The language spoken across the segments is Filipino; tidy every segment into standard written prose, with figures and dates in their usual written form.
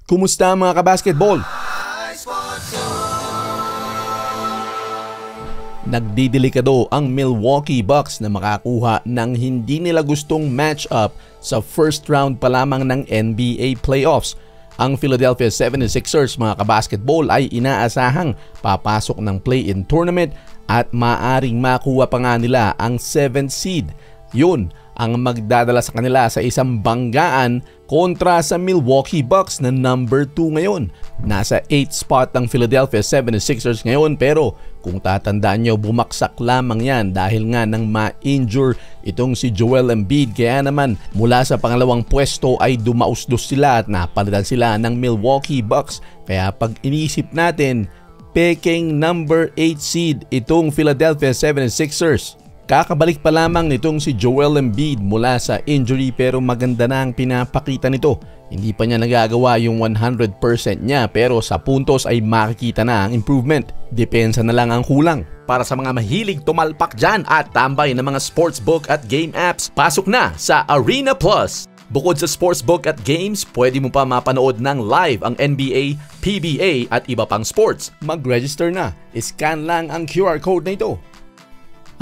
Kumusta mga kabasketball? Nagdidelikado ang Milwaukee Bucks na makakuha ng hindi nila gustong matchup sa first round pa lamang ng NBA playoffs. Ang Philadelphia 76ers mga kabasketball ay inaasahang papasok ng play-in tournament at maaring makuha pa nga nila ang 7th seed. Yun ang magdadala sa kanila sa isang banggaan kontra sa Milwaukee Bucks na number 2 ngayon. Nasa 8th spot ang Philadelphia 76ers ngayon, pero kung tatandaan nyo, bumaksak lamang yan dahil nga nang ma-injure itong si Joel Embiid. Kaya naman mula sa pangalawang pwesto ay dumausdos sila at napalitan sila ng Milwaukee Bucks. Kaya pag inisip natin, peking number 8 seed itong Philadelphia 76ers. Kakabalik pa lamang nitong si Joel Embiid mula sa injury, pero maganda na ang pinapakita nito. Hindi pa niya nagagawa yung 100% niya, pero sa puntos ay makikita na ang improvement. Depensa na lang ang kulang. Para sa mga mahilig tumalpak dyan at tambay ng mga sportsbook at game apps, pasok na sa Arena Plus. Bukod sa sportsbook at games, pwede mo pa mapanood ng live ang NBA, PBA at iba pang sports. Mag-register na. Scan lang ang QR code na ito.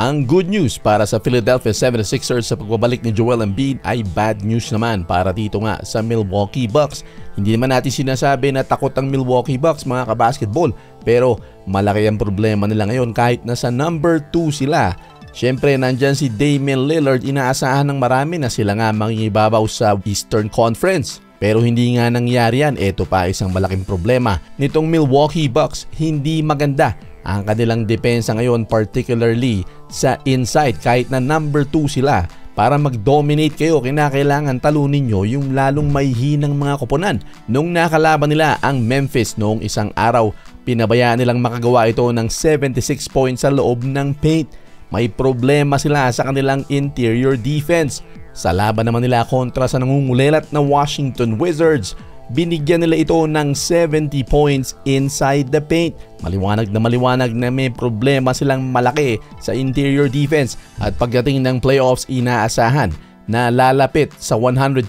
Ang good news para sa Philadelphia 76ers sa pagbabalik ni Joel Embiid ay bad news naman para dito nga sa Milwaukee Bucks. Hindi naman natin sinasabi na takot ang Milwaukee Bucks mga kabasketball, pero malaki ang problema nila ngayon kahit nasa number 2 sila. Siyempre nandyan si Damian Lillard, inaasahan ng marami na sila nga mangingibabaw sa Eastern Conference. Pero hindi nga nangyari yan. Ito pa isang malaking problema nitong Milwaukee Bucks, hindi maganda ang kanilang depensa ngayon, particularly sa inside. Kahit na number 2 sila, para mag-dominate kayo, kinakailangan talunin nyo yung lalong may hinang mga koponan. Nung nakalaban nila ang Memphis noong isang araw, pinabayaan nilang makagawa ito ng 76 points sa loob ng paint. May problema sila sa kanilang interior defense. Sa laban naman nila kontra sa nangungulelat na Washington Wizards, binigyan nila ito ng 70 points inside the paint. Maliwanag na may problema silang malaki sa interior defense, at pagdating ng playoffs, inaasahan na lalapit sa 100%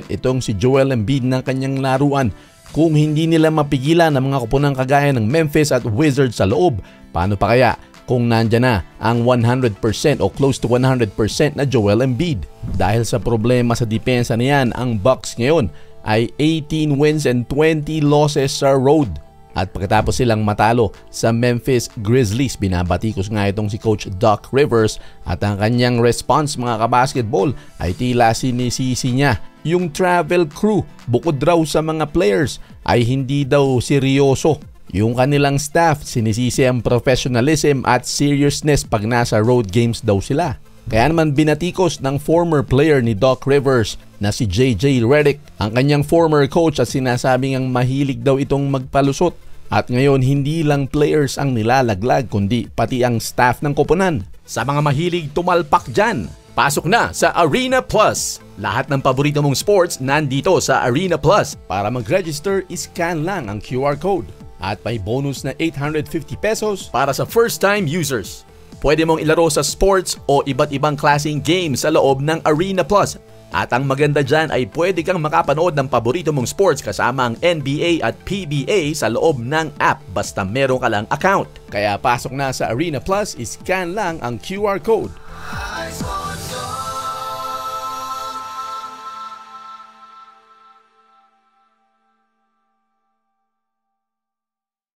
itong si Joel Embiid ng kanyang laruan. Kung hindi nila mapigilan ang mga koponang kagaya ng Memphis at Wizards sa loob, paano pa kaya kung nandyan na ang 100% o close to 100% na Joel Embiid? Dahil sa problema sa depensa niyan, ang Bucks ngayon ay 18 wins and 20 losses sa road. At pagkatapos silang matalo sa Memphis Grizzlies, binabatikos nga itong si Coach Doc Rivers, at ang kanyang response mga kabasketball ay tila sinisisi niya yung travel crew. Bukod raw sa mga players ay hindi daw seryoso yung kanilang staff. Sinisisi ang professionalism at seriousness pag nasa road games daw sila. Kaya naman binatikos ng former player ni Doc Rivers na si JJ Redick ang kanyang former coach, at sinasabing ang mahilig daw itong magpalusot. At ngayon hindi lang players ang nilalaglag kundi pati ang staff ng koponan. Sa mga mahilig tumalpak dyan, pasok na sa Arena Plus. Lahat ng paborito mong sports nandito sa Arena Plus. Para mag-register, scan lang ang QR code. At may bonus na 850 pesos para sa first-time users. Pwede mong ilaro sa sports o iba't ibang klaseng games sa loob ng Arena Plus. At ang maganda dyan ay pwede kang makapanood ng paborito mong sports kasama ang NBA at PBA sa loob ng app basta meron ka lang account. Kaya pasok na sa Arena Plus, scan lang ang QR code.